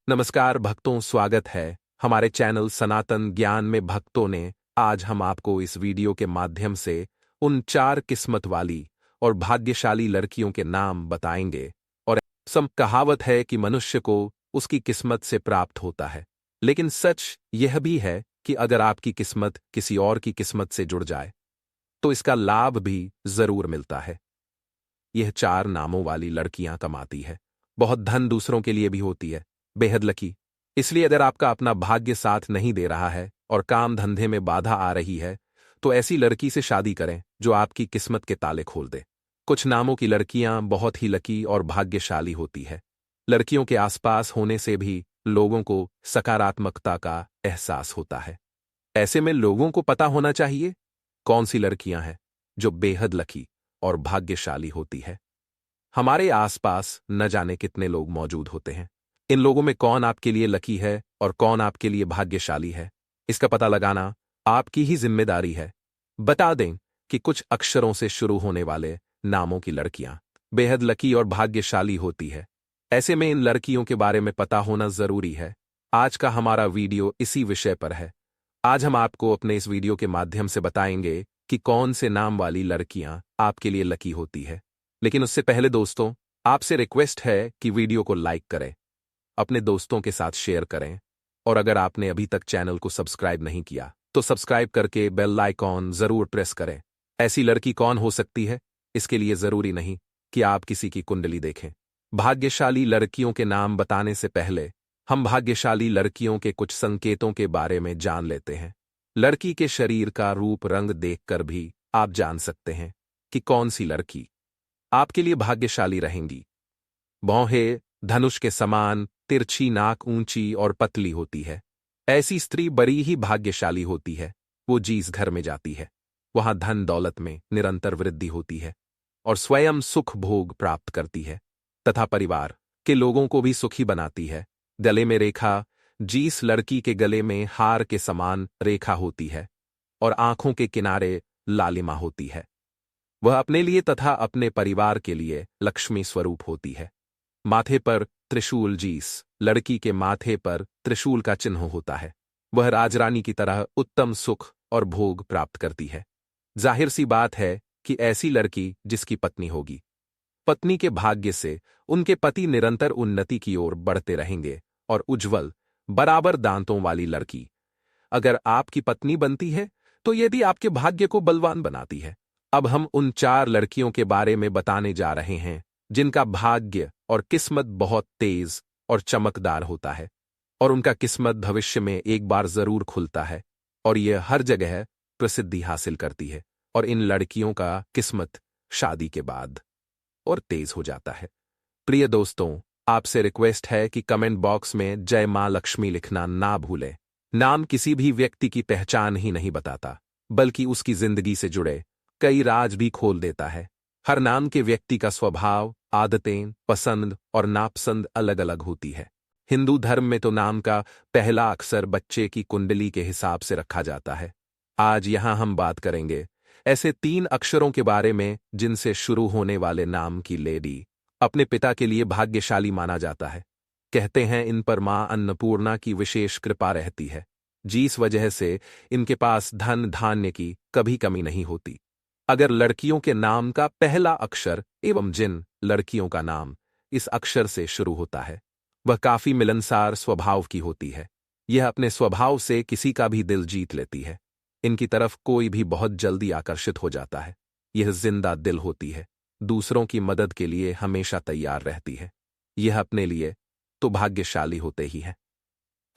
नमस्कार भक्तों, स्वागत है हमारे चैनल सनातन ज्ञान में। भक्तों ने आज हम आपको इस वीडियो के माध्यम से उन 4 किस्मत वाली और भाग्यशाली लड़कियों के नाम बताएंगे। और सम कहावत है कि मनुष्य को उसकी किस्मत से प्राप्त होता है, लेकिन सच यह भी है कि अगर आपकी किस्मत किसी और की किस्मत से जुड़ जाए तो इसका लाभ भी जरूर मिलता है। यह 4 नामों वाली लड़कियां कमाती है, बहुत धन दूसरों के लिए भी होती है, बेहद लकी। इसलिए अगर आपका अपना भाग्य साथ नहीं दे रहा है और काम धंधे में बाधा आ रही है तो ऐसी लड़की से शादी करें जो आपकी किस्मत के ताले खोल दे। कुछ नामों की लड़कियां बहुत ही लकी और भाग्यशाली होती है। लड़कियों के आसपास होने से भी लोगों को सकारात्मकता का एहसास होता है। ऐसे में लोगों को पता होना चाहिए कौन सी लड़कियां हैं जो बेहद लकी और भाग्यशाली होती है। हमारे आसपास न जाने कितने लोग मौजूद होते हैं। इन लोगों में कौन आपके लिए लकी है और कौन आपके लिए भाग्यशाली है, इसका पता लगाना आपकी ही जिम्मेदारी है। बता दें कि कुछ अक्षरों से शुरू होने वाले नामों की लड़कियां बेहद लकी और भाग्यशाली होती है। ऐसे में इन लड़कियों के बारे में पता होना जरूरी है। आज का हमारा वीडियो इसी विषय पर है। आज हम आपको अपने इस वीडियो के माध्यम से बताएंगे कि कौन से नाम वाली लड़कियां आपके लिए लकी होती है। लेकिन उससे पहले दोस्तों, आपसे रिक्वेस्ट है कि वीडियो को लाइक करें, अपने दोस्तों के साथ शेयर करें, और अगर आपने अभी तक चैनल को सब्सक्राइब नहीं किया तो सब्सक्राइब करके बेल आइकॉन जरूर प्रेस करें। ऐसी लड़की कौन हो सकती है, इसके लिए जरूरी नहीं कि आप किसी की कुंडली देखें। भाग्यशाली लड़कियों के नाम बताने से पहले हम भाग्यशाली लड़कियों के कुछ संकेतों के बारे में जान लेते हैं। लड़की के शरीर का रूप रंग देखकर भी आप जान सकते हैं कि कौन सी लड़की आपके लिए भाग्यशाली रहेंगी। भौहें धनुष के समान, तिरछी नाक, ऊंची और पतली होती है। ऐसी स्त्री बड़ी ही भाग्यशाली होती है। वो जिस घर में जाती है वहां धन दौलत में निरंतर वृद्धि होती है और स्वयं सुख भोग प्राप्त करती है तथा परिवार के लोगों को भी सुखी बनाती है। गले में रेखा, जिस लड़की के गले में हार के समान रेखा होती है और आंखों के किनारे लालिमा होती है, वह अपने लिए तथा अपने परिवार के लिए लक्ष्मी स्वरूप होती है। माथे पर त्रिशूल, जिस लड़की के माथे पर त्रिशूल का चिन्ह होता है वह राजरानी की तरह उत्तम सुख और भोग प्राप्त करती है। जाहिर सी बात है कि ऐसी लड़की जिसकी पत्नी होगी, पत्नी के भाग्य से उनके पति निरंतर उन्नति की ओर बढ़ते रहेंगे और उज्जवल बराबर दांतों वाली लड़की अगर आपकी पत्नी बनती है तो यदि आपके भाग्य को बलवान बनाती है। अब हम उन 4 लड़कियों के बारे में बताने जा रहे हैं जिनका भाग्य और किस्मत बहुत तेज और चमकदार होता है और उनका किस्मत भविष्य में एक बार जरूर खुलता है और यह हर जगह प्रसिद्धि हासिल करती है। और इन लड़कियों का किस्मत शादी के बाद और तेज हो जाता है। प्रिय दोस्तों, आपसे रिक्वेस्ट है कि कमेंट बॉक्स में जय मां लक्ष्मी लिखना ना भूलें। नाम किसी भी व्यक्ति की पहचान ही नहीं बताता, बल्कि उसकी जिंदगी से जुड़े कई राज भी खोल देता है। हर नाम के व्यक्ति का स्वभाव, आदतें, पसंद और नापसंद अलग अलग होती है। हिंदू धर्म में तो नाम का पहला अक्षर बच्चे की कुंडली के हिसाब से रखा जाता है। आज यहां हम बात करेंगे ऐसे 3 अक्षरों के बारे में जिनसे शुरू होने वाले नाम की लेडी अपने पिता के लिए भाग्यशाली माना जाता है। कहते हैं इन पर मां अन्नपूर्णा की विशेष कृपा रहती है, जिस वजह से इनके पास धन धान्य की कभी कमी नहीं होती। अगर लड़कियों के नाम का पहला अक्षर एवं जिन लड़कियों का नाम इस अक्षर से शुरू होता है वह काफी मिलनसार स्वभाव की होती है। यह अपने स्वभाव से किसी का भी दिल जीत लेती है। इनकी तरफ कोई भी बहुत जल्दी आकर्षित हो जाता है। यह जिंदा दिल होती है, दूसरों की मदद के लिए हमेशा तैयार रहती है। यह अपने लिए तो भाग्यशाली होते ही है,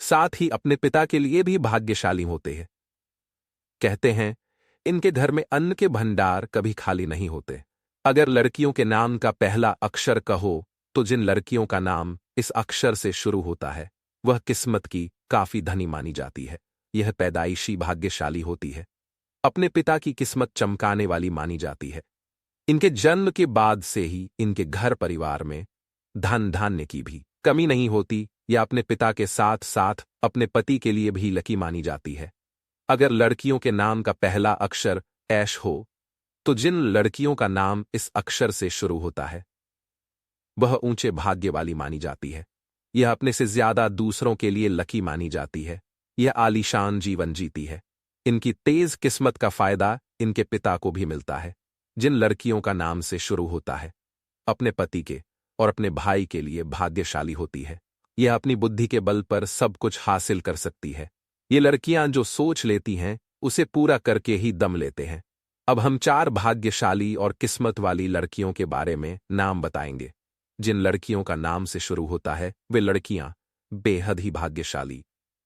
साथ ही अपने पिता के लिए भी भाग्यशाली होते हैं। कहते हैं इनके घर में अन्न के भंडार कभी खाली नहीं होते। अगर लड़कियों के नाम का पहला अक्षर कहो तो जिन लड़कियों का नाम इस अक्षर से शुरू होता है वह किस्मत की काफी धनी मानी जाती है। यह पैदाइशी भाग्यशाली होती है, अपने पिता की किस्मत चमकाने वाली मानी जाती है। इनके जन्म के बाद से ही इनके घर परिवार में धन धान्य की भी कमी नहीं होती। या अपने पिता के साथ साथ अपने पति के लिए भी लकी मानी जाती है। अगर लड़कियों के नाम का पहला अक्षर ऐश हो तो जिन लड़कियों का नाम इस अक्षर से शुरू होता है वह ऊंचे भाग्य वाली मानी जाती है। यह अपने से ज्यादा दूसरों के लिए लकी मानी जाती है। यह आलीशान जीवन जीती है। इनकी तेज किस्मत का फायदा इनके पिता को भी मिलता है। जिन लड़कियों का नाम से शुरू होता है, अपने पति के और अपने भाई के लिए भाग्यशाली होती है। यह अपनी बुद्धि के बल पर सब कुछ हासिल कर सकती है। ये लड़कियां जो सोच लेती हैं उसे पूरा करके ही दम लेते हैं। अब हम 4 भाग्यशाली और किस्मत वाली लड़कियों के बारे में नाम बताएंगे। जिन लड़कियों का नाम से शुरू होता है वे लड़कियां बेहद ही भाग्यशाली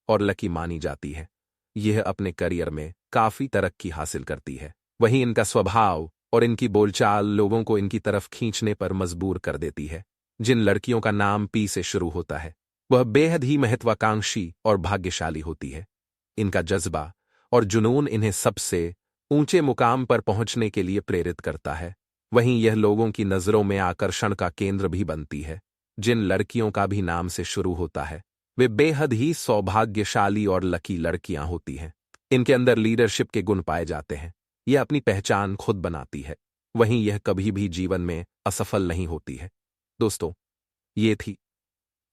और लकी मानी जाती है। यह अपने करियर में काफी तरक्की हासिल करती है। वहीं इनका स्वभाव और इनकी बोलचाल लोगों को इनकी तरफ खींचने पर मजबूर कर देती है। जिन लड़कियों का नाम पी से शुरू होता है वह बेहद ही महत्वाकांक्षी और भाग्यशाली होती है। इनका जज्बा और जुनून इन्हें सबसे ऊंचे मुकाम पर पहुंचने के लिए प्रेरित करता है। वहीं यह लोगों की नजरों में आकर्षण का केंद्र भी बनती है। जिन लड़कियों का भी नाम से शुरू होता है वे बेहद ही सौभाग्यशाली और लकी लड़कियां होती हैं। इनके अंदर लीडरशिप के गुण पाए जाते हैं। यह अपनी पहचान खुद बनाती है। वहीं यह कभी भी जीवन में असफल नहीं होती है। दोस्तों, ये थी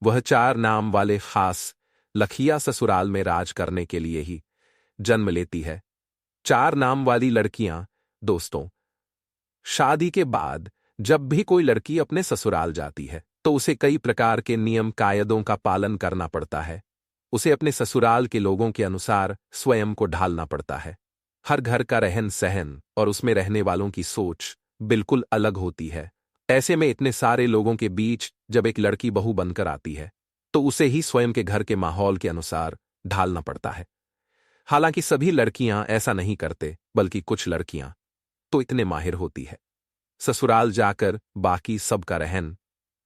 वह 4 नाम वाले खास लखिया ससुराल में राज करने के लिए ही जन्म लेती है। 4 नाम वाली लड़कियां। दोस्तों, शादी के बाद जब भी कोई लड़की अपने ससुराल जाती है तो उसे कई प्रकार के नियम कायदों का पालन करना पड़ता है। उसे अपने ससुराल के लोगों के अनुसार स्वयं को ढालना पड़ता है। हर घर का रहन सहन और उसमें रहने वालों की सोच बिल्कुल अलग होती है। ऐसे में इतने सारे लोगों के बीच जब एक लड़की बहू बनकर आती है तो उसे ही स्वयं के घर के माहौल के अनुसार ढालना पड़ता है। हालांकि सभी लड़कियां ऐसा नहीं करते, बल्कि कुछ लड़कियां तो इतने माहिर होती है, ससुराल जाकर बाकी सबका रहन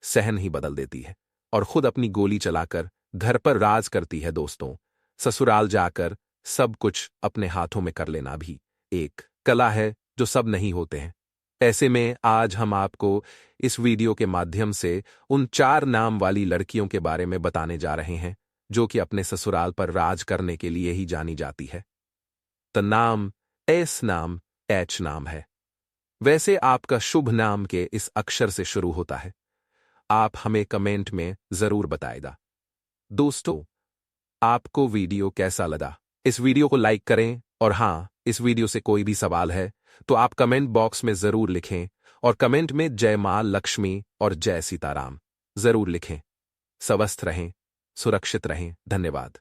सहन ही बदल देती है और खुद अपनी गोली चलाकर घर पर राज करती है। दोस्तों, ससुराल जाकर सब कुछ अपने हाथों में कर लेना भी एक कला है जो सब नहीं होते हैं। ऐसे में आज हम आपको इस वीडियो के माध्यम से उन 4 नाम वाली लड़कियों के बारे में बताने जा रहे हैं जो कि अपने ससुराल पर राज करने के लिए ही जानी जाती है। तो नाम एस नाम एच नाम है। वैसे आपका शुभ नाम के इस अक्षर से शुरू होता है। आप हमें कमेंट में जरूर बताएगा। दोस्तों, आपको वीडियो कैसा लगा? इस वीडियो को लाइक करें और हाँ, इस वीडियो से कोई भी सवाल है तो आप कमेंट बॉक्स में जरूर लिखें और कमेंट में जय मां लक्ष्मी और जय सीताराम जरूर लिखें। स्वस्थ रहें, सुरक्षित रहें। धन्यवाद।